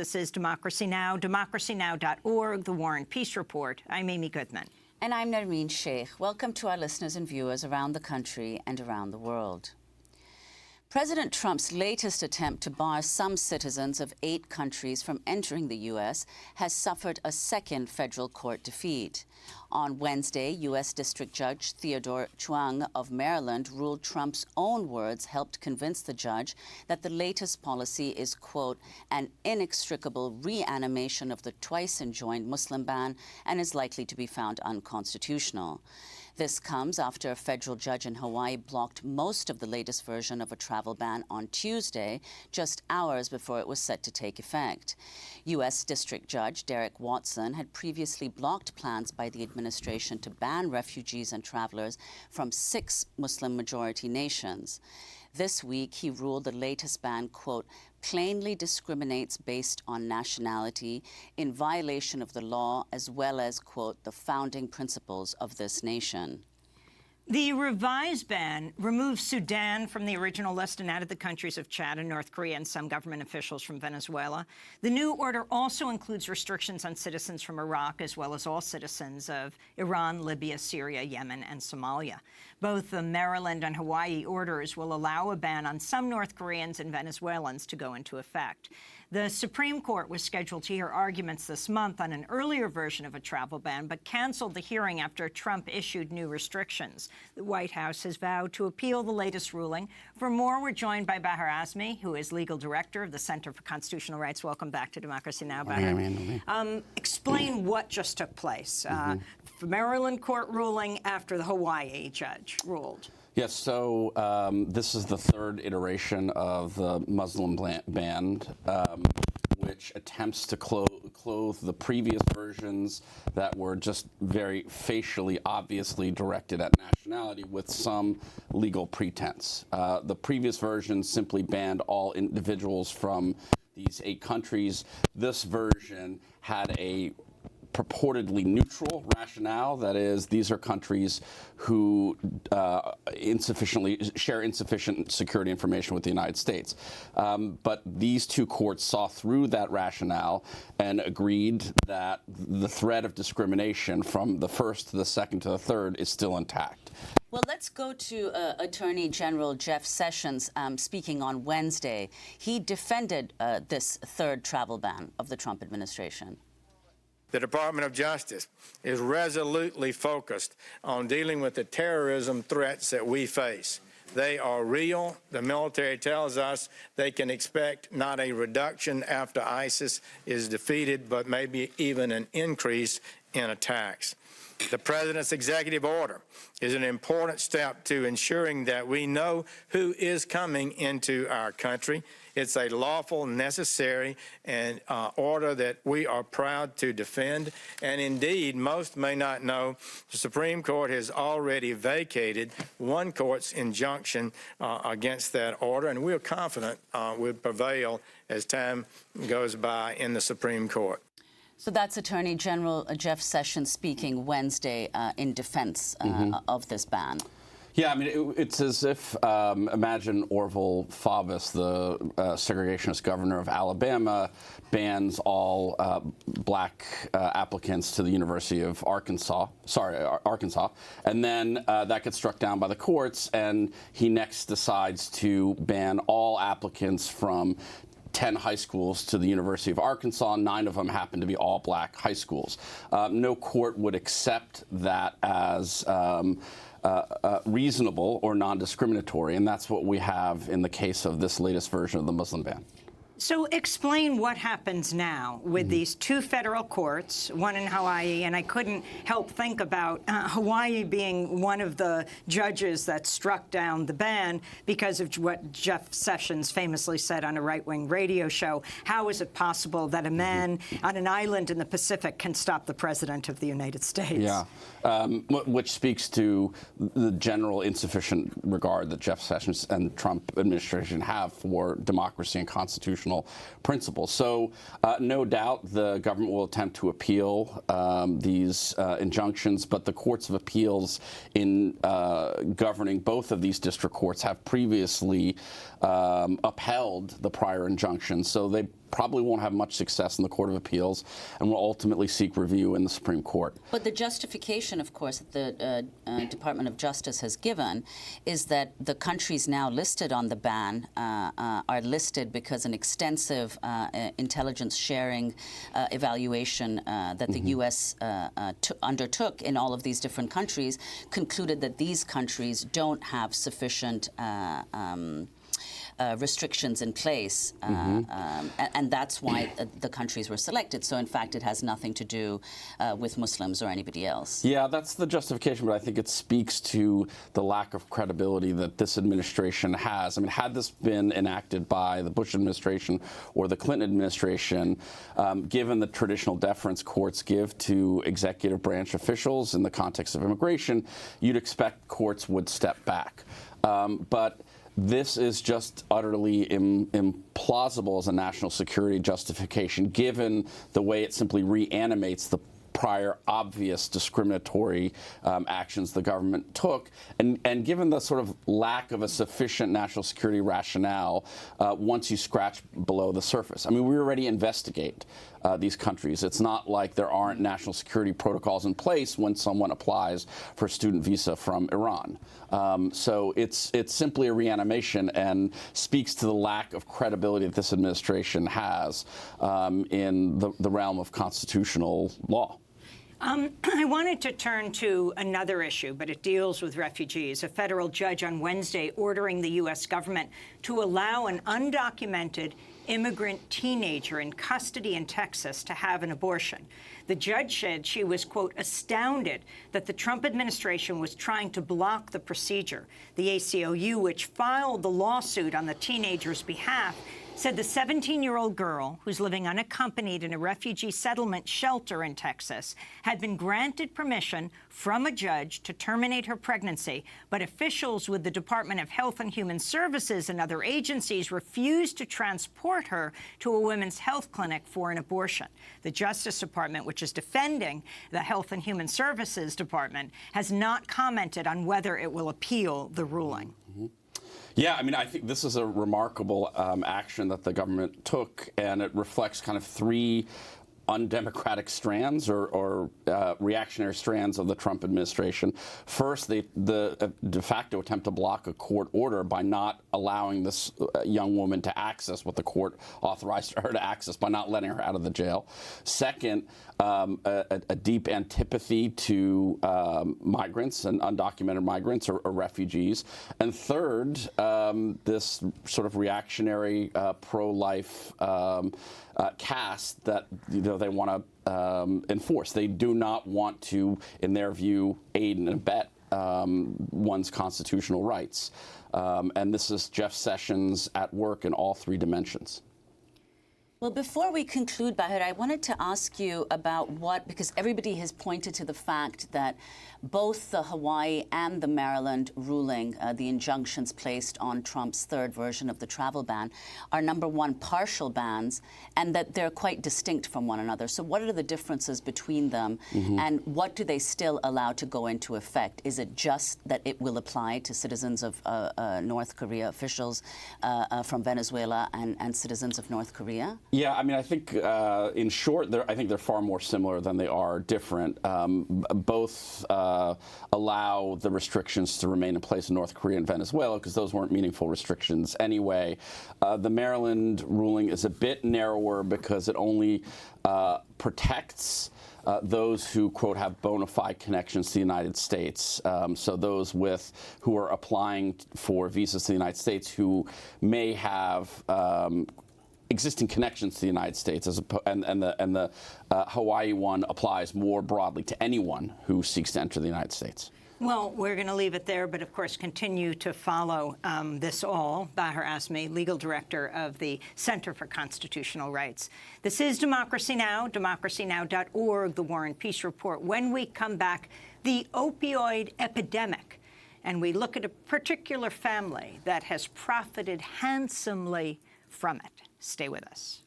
This is Democracy Now!, democracynow.org, The War and Peace Report. I'm Amy Goodman. And I'm Nareen Sheikh. Welcome to our listeners and viewers around the country and around the world. President Trump's latest attempt to bar some citizens of 8 countries from entering the U.S. has suffered a second federal court defeat. On Wednesday, U.S. District Judge Theodore Chuang of Maryland ruled Trump's own words helped convince the judge that the latest policy is, quote, an inextricable reanimation of the twice-enjoined Muslim ban and is likely to be found unconstitutional. This comes after a federal judge in Hawaii blocked most of the latest version of a travel ban on Tuesday, just hours before it was set to take effect. U.S. District Judge Derek Watson had previously blocked plans by the administration to ban refugees and travelers from 6 Muslim-majority nations. This week, he ruled the latest ban, quote, plainly discriminates based on nationality in violation of the law as well as, quote, the founding principles of this nation. The revised ban removed Sudan from the original list and added the countries of Chad and North Korea and some government officials from Venezuela. The new order also includes restrictions on citizens from Iraq, as well as all citizens of Iran, Libya, Syria, Yemen, and Somalia. Both the Maryland and Hawaii orders will allow a ban on some North Koreans and Venezuelans to go into effect. The Supreme Court was scheduled to hear arguments this month on an earlier version of a travel ban, but canceled the hearing after Trump issued new restrictions. The White House has vowed to appeal the latest ruling. For more, we're joined by Bahar Azmi, who is legal director of the Center for Constitutional Rights. Welcome back to Democracy Now!, Bahar. Explain what just took place. Maryland court ruling after the Hawaii judge ruled. Yes, so this is the third iteration of the Muslim ban, which attempts to clothe the previous versions that were just very facially, obviously directed at nationality with some legal pretense. The previous version simply banned all individuals from these 8 countries. This version had a purportedly neutral rationale, that is, these are countries who share insufficient security information with the United States. But these 2 courts saw through that rationale and agreed that the threat of discrimination from the first to the second to the third is still intact. Well, let's go to Attorney General Jeff Sessions speaking on Wednesday. He defended this third travel ban of the Trump administration. The Department of Justice is resolutely focused on dealing with the terrorism threats that we face. They are real. The military tells us they can expect not a reduction after ISIS is defeated, but maybe even an increase in attacks. The President's executive order is an important step to ensuring that we know who is coming into our country. It's a lawful, necessary, and order that we are proud to defend. And indeed, most may not know, the Supreme Court has already vacated one court's injunction against that order, and we're confident will prevail as time goes by in the Supreme Court. So that's Attorney General Jeff Sessions speaking Wednesday in defense of this ban. Yeah, I mean, it's as if, imagine Orville Faubus, the segregationist governor of Alabama, bans all black applicants to the University of Arkansas, and then that gets struck down by the courts, and he next decides to ban all applicants from 10 high schools to the University of Arkansas. 9 of them happen to be all black high schools. No court would accept that as reasonable or non-discriminatory, and that's what we have in the case of this latest version of the Muslim ban. So explain what happens now with these 2 federal courts, one in Hawaii, and I couldn't help think about Hawaii being one of the judges that struck down the ban because of what Jeff Sessions famously said on a right-wing radio show. How is it possible that a man on an island in the Pacific can stop the President of the United States? Yeah, which speaks to the general insufficient regard that Jeff Sessions and the Trump administration have for democracy and constitutional principles. So no doubt the government will attempt to appeal these injunctions, but the courts of appeals in governing both of these district courts have previously upheld the prior injunctions. So they probably won't have much success in the Court of Appeals and will ultimately seek review in the Supreme Court. But the justification, of course, that the Department of Justice has given is that the countries now listed on the ban are listed because an extensive intelligence sharing evaluation that the U.S. undertook in all of these different countries concluded that these countries don't have sufficient restrictions in place, and that's why the countries were selected. So, in fact, it has nothing to do with Muslims or anybody else. Yeah, that's the justification, but I think it speaks to the lack of credibility that this administration has. I mean, had this been enacted by the Bush administration or the Clinton administration, given the traditional deference courts give to executive branch officials in the context of immigration, you'd expect courts would step back. But this is just utterly implausible as a national security justification, given the way it simply reanimates the prior obvious discriminatory actions the government took, and given the sort of lack of a sufficient national security rationale once you scratch below the surface. I mean, we already investigate these countries. It's not like there aren't national security protocols in place when someone applies for a student visa from Iran. So it's simply a reanimation and speaks to the lack of credibility that this administration has in the realm of constitutional law. I wanted to turn to another issue, but it deals with refugees. A federal judge on Wednesday ordering the U.S. government to allow an undocumented immigrant teenager in custody in Texas to have an abortion. The judge said she was, quote, astounded that the Trump administration was trying to block the procedure. The ACLU, which filed the lawsuit on the teenager's behalf, said the 17-year-old girl, who's living unaccompanied in a refugee settlement shelter in Texas, had been granted permission from a judge to terminate her pregnancy, but officials with the Department of Health and Human Services and other agencies refused to transport her to a women's health clinic for an abortion. The Justice Department, which is defending the Health and Human Services Department, has not commented on whether it will appeal the ruling. Yeah, I mean, I think this is a remarkable action that the government took, and it reflects kind of three undemocratic strands or reactionary strands of the Trump administration. First, the de facto attempt to block a court order by not allowing this young woman to access what the court authorized her to access, by not letting her out of the jail. Second, a deep antipathy to migrants and undocumented migrants or refugees. And third, this sort of reactionary pro-life cast that they want to enforce. They do not want to, in their view, aid and abet one's constitutional rights. And this is Jeff Sessions at work in all three dimensions. Well, before we conclude, Bahir, I wanted to ask you about because everybody has pointed to the fact that both the Hawaii and the Maryland ruling, the injunctions placed on Trump's third version of the travel ban, are, number one, partial bans, and that they're quite distinct from one another. So what are the differences between them, and what do they still allow to go into effect? Is it just that it will apply to citizens of North Korea, officials from Venezuela, and citizens of North Korea? Yeah, I mean, I think, in short, I think they're far more similar than they are different. Both allow the restrictions to remain in place in North Korea and Venezuela, because those weren't meaningful restrictions anyway. The Maryland ruling is a bit narrower because it only protects those who, quote, have bona fide connections to the United States. So those who are applying for visas to the United States who may have existing connections to the United States, and the Hawaii one applies more broadly to anyone who seeks to enter the United States. Well, we're going to leave it there, but of course continue to follow this all. Bahir Asmi, legal director of the Center for Constitutional Rights. This is Democracy Now!, democracynow.org, The War and Peace Report. When we come back, the opioid epidemic, and we look at a particular family that has profited handsomely from it. Stay with us.